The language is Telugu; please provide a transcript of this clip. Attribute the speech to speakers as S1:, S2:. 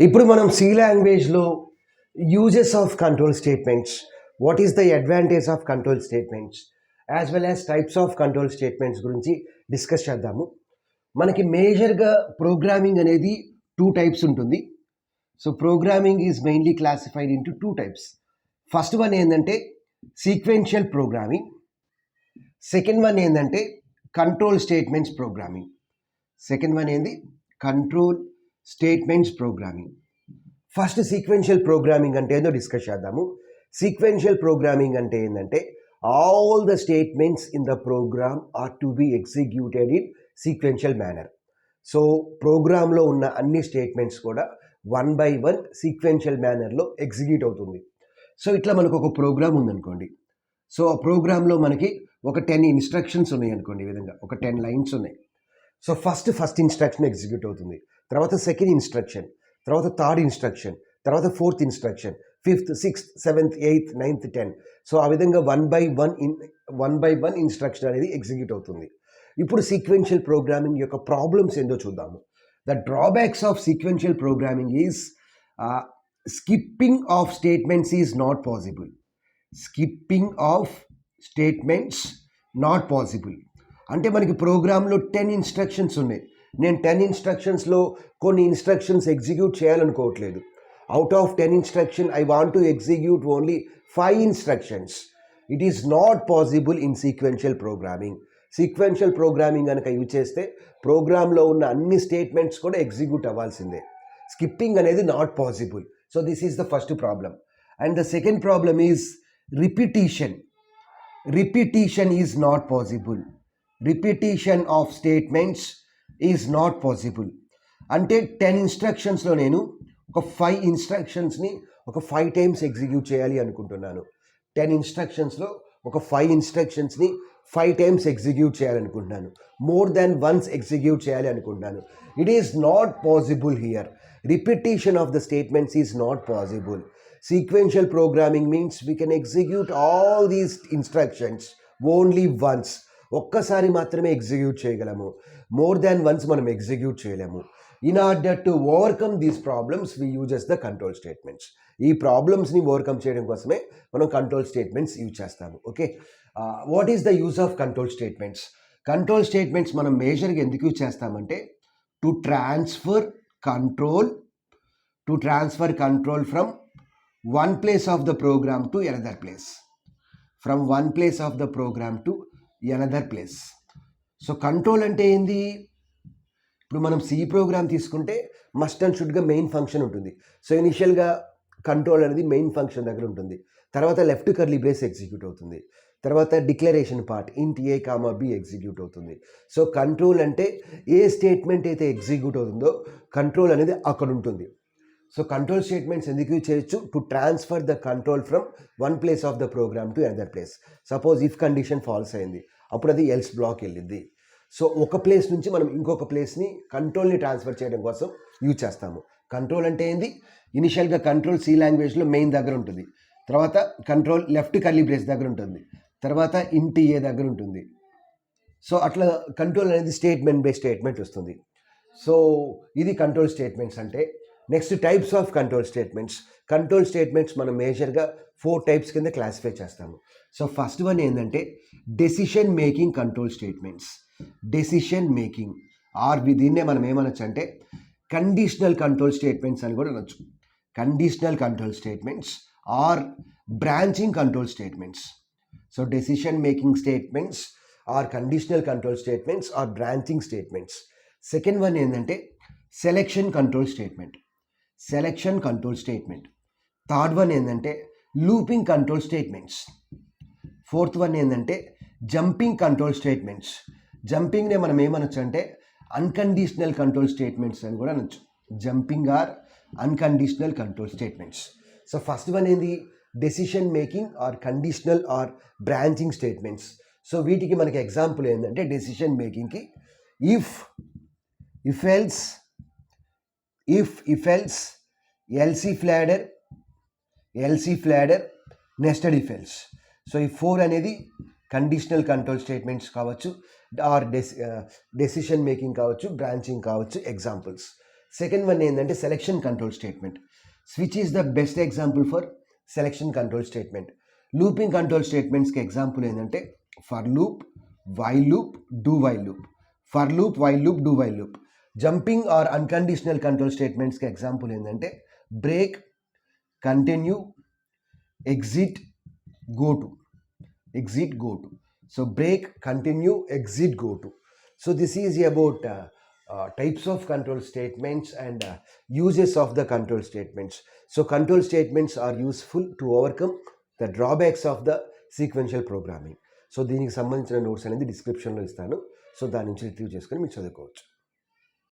S1: ఇప్పుడు మనం సి లాంగ్వేజ్లో uses of control statements, what is the advantage of control statements as well as types of control statements గురించి డిస్కస్ చేద్దాము. మనకి మేజర్గా ప్రోగ్రామింగ్ అనేది 2 టైప్స్ ఉంటుంది. So programming is mainly classified into 2 types. First one ఏంటంటే సీక్వెన్షియల్ ప్రోగ్రామింగ్, సెకండ్ వన్ ఏంటంటే control statements programming. Second one ఏంది control statements programming. First sequential programming అంటే ఏందో డిస్కస్ చేద్దాము. సీక్వెన్షియల్ ప్రోగ్రామింగ్ అంటే ఏంటంటే all the statements in the program are to be executed in sequential manner. So ప్రోగ్రాంలో ఉన్న అన్ని స్టేట్మెంట్స్ కూడా 1 by 1 సీక్వెన్షియల్ మేనర్లో ఎగ్జిక్యూట్ అవుతుంది. సో ఇట్లా మనకు ఒక ప్రోగ్రామ్ ఉందనుకోండి. సో ఆ ప్రోగ్రాంలో మనకి ఒక 10 ఇన్స్ట్రక్షన్స్ ఉన్నాయి అనుకోండి. ఈ విధంగా ఒక 10 లైన్స్ ఉన్నాయి. సో ఫస్ట్ ఇన్స్ట్రక్షన్ ఎగ్జిక్యూట్ అవుతుంది, తర్వాత సెకండ్ ఇన్స్ట్రక్షన్, తర్వాత థర్డ్ ఇన్స్ట్రక్షన్, తర్వాత fourth instruction, fifth, sixth, seventh, eighth, ninth, 10. So ఆ విధంగా 1 by 1 ఇన్స్ట్రక్షన్ అనేది ఎగ్జిక్యూట్ అవుతుంది. ఇప్పుడు సీక్వెన్షియల్ ప్రోగ్రామింగ్ యొక్క ప్రాబ్లమ్స్ ఏందో చూద్దాము. The drawbacks of sequential programming is skipping of statements is not possible. Skipping of statements not possible అంటే మనకి ప్రోగ్రాంలో 10 ఇన్స్ట్రక్షన్స్ ఉన్నాయి. నేను 10 ఇన్స్ట్రక్షన్స్లో కొన్ని ఇన్స్ట్రక్షన్స్ ఎగ్జిక్యూట్ చేయాలనుకోవట్లేదు. Out of 10 instruction I want to execute only 5 instructions. It is not possible in sequential programming. Sequential programming కనుక యూజ్ చేస్తే ప్రోగ్రాంలో ఉన్న అన్ని స్టేట్మెంట్స్ కూడా ఎగ్జిక్యూట్ అవ్వాల్సిందే. స్కిప్పింగ్ అనేది not possible. So this is the first problem. And the second problem is repetition. Repetition is not possible. Repetition of statements is not possible. అంటే 10 ఇన్స్ట్రక్షన్స్లో నేను ఒక 5 ఇన్స్ట్రక్షన్స్ని ఒక 5 టైమ్స్ ఎగ్జిక్యూట్ చేయాలి అనుకుంటున్నాను. 10 ఇన్స్ట్రక్షన్స్లో ఒక 5 ఇన్స్ట్రక్షన్స్ని 5 టైమ్స్ ఎగ్జిక్యూట్ చేయాలనుకుంటున్నాను. మోర్ దాన్ వన్స్ ఎగ్జిక్యూట్ చేయాలి అనుకుంటున్నాను. It is not possible here. Repetition of the statements is not possible. Sequential programming means we can execute all these instructions only once. ఒక్కసారి మాత్రమే ఎగ్జిక్యూట్ చేయగలము. మోర్ దాన్ వన్స్ మనం ఎగ్జిక్యూట్ చేయలేము. In order to overcome these problems we uses the control statements. ఈ ప్రాబ్లమ్స్ని ఓవర్కమ్ చేయడం కోసమే మనం కంట్రోల్ స్టేట్మెంట్స్ యూజ్ చేస్తాము. Okay, what is the use of control statements? Control statements మనం మేజర్గా ఎందుకు యూజ్ చేస్తామంటే to transfer control from one place of the program to another place. From one place of the program to another place. So control అంటే ఏంది? ఇప్పుడు మనం సి ప్రోగ్రామ్ తీసుకుంటే మస్ట్ అండ్ షుడ్గా మెయిన్ ఫంక్షన్ ఉంటుంది. సో ఇనిషియల్గా కంట్రోల్ అనేది మెయిన్ ఫంక్షన్ దగ్గర ఉంటుంది. తర్వాత లెఫ్ట్ కర్లీ బ్రేస్ ఎగ్జిక్యూట్ అవుతుంది. తర్వాత declaration part int A comma B execute అవుతుంది. సో కంట్రోల్ అంటే ఏ స్టేట్మెంట్ అయితే ఎగ్జిక్యూట్ అవుతుందో కంట్రోల్ అనేది అక్కడ ఉంటుంది. సో కంట్రోల్ స్టేట్మెంట్స్ ఎందుకు చేయొచ్చు? To transfer the control from one place of the program to another place. Suppose if condition false అయింది, అప్పుడు అది ఎల్స్ బ్లాక్ వెళ్ళింది. సో ఒక ప్లేస్ నుంచి మనం ఇంకొక ప్లేస్ని కంట్రోల్ని ట్రాన్స్ఫర్ చేయడం కోసం యూజ్ చేస్తాము. కంట్రోల్ అంటే ఏంది? ఇనిషియల్గా కంట్రోల్ సి లాంగ్వేజ్లో మెయిన్ దగ్గర ఉంటుంది. తర్వాత కంట్రోల్ లెఫ్ట్ కర్లీ బ్రేస్ దగ్గర ఉంటుంది. తర్వాత ఇంట్ ఏ దగ్గర ఉంటుంది. సో అట్లా కంట్రోల్ అనేది స్టేట్మెంట్ బై స్టేట్మెంట్ వస్తుంది. సో ఇది కంట్రోల్ స్టేట్మెంట్స్ అంటే. Next types of control statements. Control statements మనం మేజర్గా 4 టైప్స్ కింద క్లాసిఫై చేస్తాము. సో ఫస్ట్ వన్ ఏంటంటే decision making control statements. Decision making are దీన్నే మనం ఏమనొచ్చు అంటే కండిషనల్ కంట్రోల్ స్టేట్మెంట్స్ అని కూడా అనొచ్చు. Conditional control statements or branching control statements. So decision making statements or conditional control statements or branching statements. Second one ఏంటంటే selection control statement. Selection control statement. Third one ఏంటంటే looping control statements. Fourth one ఏంటంటే జంపింగ్ కంట్రోల్ స్టేట్మెంట్స్. జంపింగ్నే మనం ఏమనొచ్చు అంటే అన్కండిషనల్ కంట్రోల్ స్టేట్మెంట్స్ అని కూడా అనొచ్చు. Jumping or unconditional control statements. So first one ఏంది? Decision making or conditional or branching statements. So వీటికి మనకి ఎగ్జాంపుల్ ఏంటంటే డెసిషన్ మేకింగ్కి if else, else if ladder, nested if else. So ఈ 4 అనేది కండిషనల్ కంట్రోల్ స్టేట్మెంట్స్ కావచ్చు, ఆర్ డెసిషన్ మేకింగ్ కావచ్చు, బ్రాంచింగ్ కావచ్చు ఎగ్జాంపుల్స్. సెకండ్ వన్ ఏంటంటే selection control statement. Switch is the best example for selection control statement. Looping control స్టేట్మెంట్స్కి ఎగ్జాంపుల్ ఏంటంటే for loop, while loop, do while loop. For loop, while loop, do while loop. Jumping or unconditional control స్టేట్మెంట్స్కి ఎగ్జాంపుల్ ఏంటంటే break, continue, exit, go to. Exit, go to. So break, continue, exit, go to. So this is about types of control statements and uses of the control statements. So control statements are useful to overcome the drawbacks of the sequential programming. So దీనికి సంబంధించిన నోట్స్ అనేది డిస్క్రిప్షన్లో ఇస్తాను. సో దాని నుంచి రిట్రీవ్ చేసుకొని మీరు చదువుకోవచ్చు.